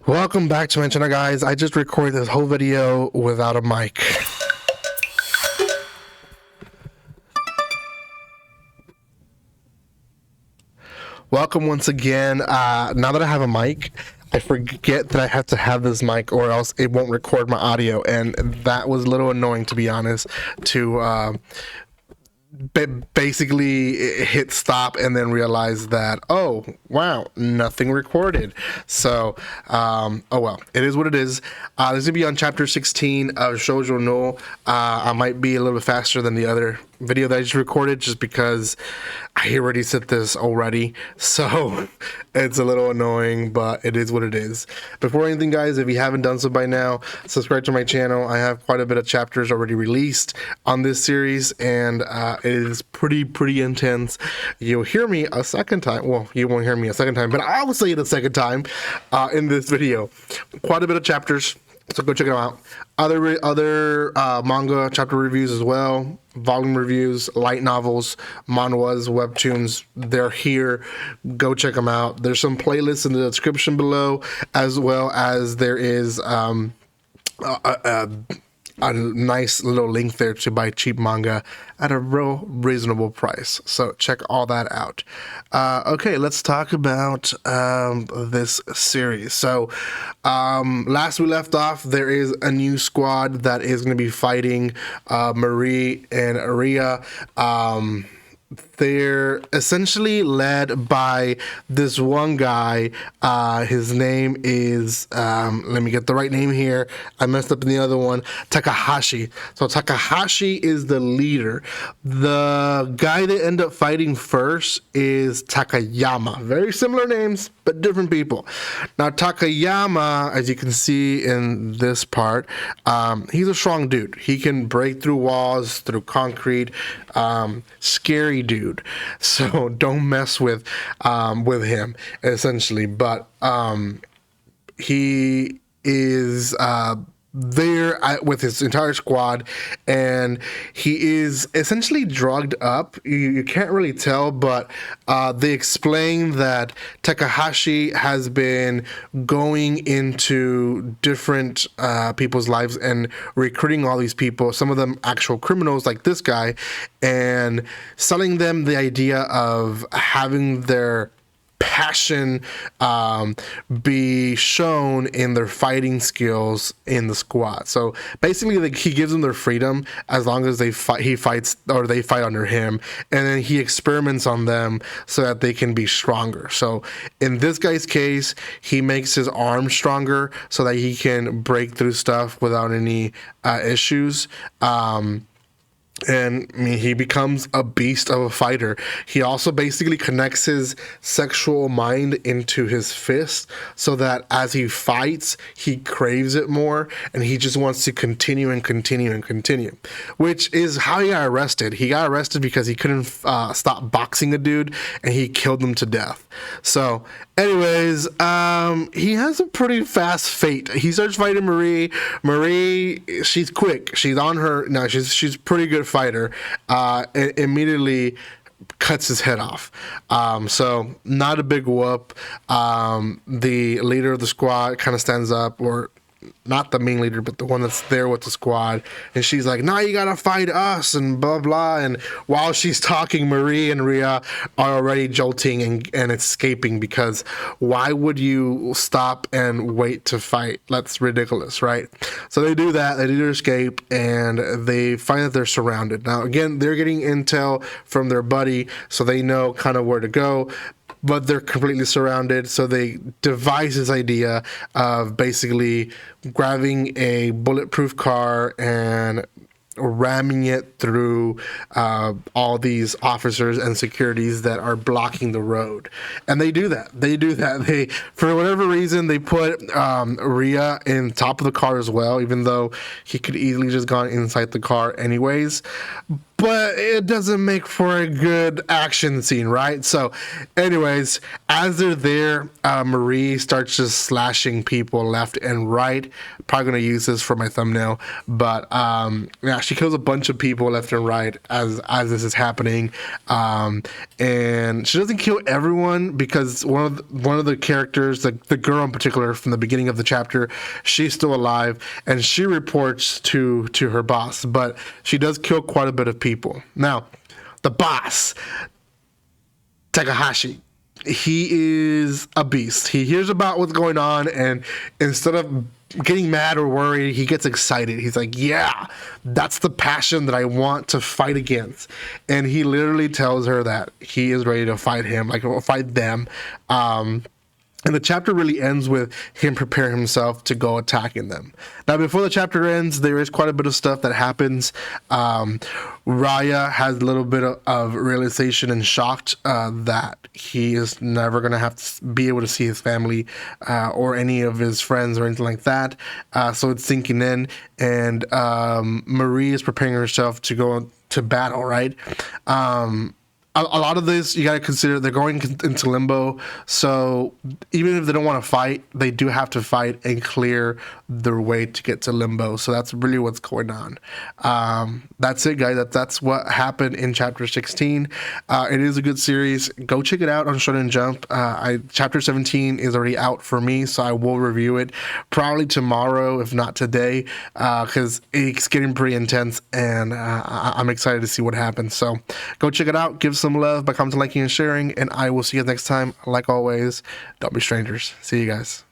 Welcome back to my channel, guys. I just recorded this whole video without a mic. Welcome once again. Now that I have a mic, I forget that I have to have this mic or else it won't record my audio, and that was a little annoying, to be honest, to basically hit stop and then realize that, oh wow, nothing recorded. So oh well, it is what it is. This is gonna be on chapter 16 of Shojo Null. I might be a little bit faster than the other video that I just recorded, just because I already said this already, so it's a little annoying, but it is what it is. Before anything, guys, if you haven't done so by now, subscribe to my channel. I have quite a bit of chapters already released on this series, and it is pretty intense. You'll hear me a second time. Well, you won't hear me a second time, but I will say it a second time in this video. Quite a bit of chapters, so go check them out. Other manga chapter reviews as well, volume reviews, light novels, manhwas, webtoons, they're here. Go check them out. There's some playlists in the description below, as well as there is a nice little link there to buy cheap manga at a real reasonable price. So check all that out. Okay, let's talk about this series. So last we left off, there is a new squad that is going to be fighting Marie and Ria. They're essentially led by this one guy. His name is, let me get the right name here. I messed up in the other one, Takahashi. So Takahashi is the leader. The guy they end up fighting first is Takayama. Very similar names, but different people. Now Takayama, as you can see in this part, he's a strong dude. He can break through walls, through concrete. Scary dude, so don't mess with him, essentially. But he is there with his entire squad, and he is essentially drugged up. You can't really tell, but they explain that Takahashi has been going into different people's lives and recruiting all these people, some of them actual criminals like this guy, and selling them the idea of having their passion be shown in their fighting skills in the squad. So basically, like, he gives them their freedom as long as they fight. He fights, or they fight under him, and then he experiments on them so that they can be stronger. So in this guy's case, he makes his arm stronger so that he can break through stuff without any issues. And I mean, he becomes a beast of a fighter. He also basically connects his sexual mind into his fist, so that as he fights, he craves it more, and he just wants to continue and continue and continue. Which is how he got arrested. He got arrested because he couldn't stop boxing a dude, and he killed him to death. So, anyways, he has a pretty fast fate. He starts fighting Marie. Marie, she's quick. She's on her. No, she's pretty good fighter. Immediately cuts his head off. So not a big whoop. The leader of the squad kind of stands up, or not the main leader, but the one that's there with the squad, and she's like, "Nah, you gotta fight us," and blah blah. And while she's talking, Marie and Ria are already jolting and escaping, because why would you stop and wait to fight? That's ridiculous, right? So they do that. They do their escape, and they find that they're surrounded. Now again, they're getting intel from their buddy, so they know kind of where to go, but they're completely surrounded. So they devise this idea of basically grabbing a bulletproof car and ramming it through all these officers and securities that are blocking the road. And they do that. They, for whatever reason, they put Ria in top of the car as well, even though he could easily just gone inside the car anyways. but it doesn't make for a good action scene, right? So anyways, as they're there, Marie starts just slashing people left and right. Probably gonna use this for my thumbnail, but yeah, she kills a bunch of people left and right as this is happening, and she doesn't kill everyone because one of the characters, the girl in particular from the beginning of the chapter, she's still alive and she reports to her boss, but she does kill quite a bit of people. Now, the boss, Takahashi, he is a beast. He hears about what's going on, and instead of getting mad or worried, he gets excited. He's like, yeah, that's the passion that I want to fight against. And he literally tells her that he is ready to fight him, like fight them. And the chapter really ends with him preparing himself to go attacking them. Now, before the chapter ends, there is quite a bit of stuff that happens. Raya has a little bit of realization and shocked that he is never going to have to be able to see his family or any of his friends or anything like that. So it's sinking in. And Marie is preparing herself to go to battle, right? A lot of this, you got to consider they're going into limbo. So even if they don't want to fight, they do have to fight and clear their way to get to limbo. So that's really what's going on. That's it, guys. That's what happened in chapter 16. It is a good series. Go check it out on Shonen Jump. Chapter 17 is already out for me, so I will review it probably tomorrow, if not today, because it's getting pretty intense, and I'm excited to see what happens. So go check it out. Give some love by commenting, liking, and sharing, and I will see you next time. Like always, don't be strangers. See you guys.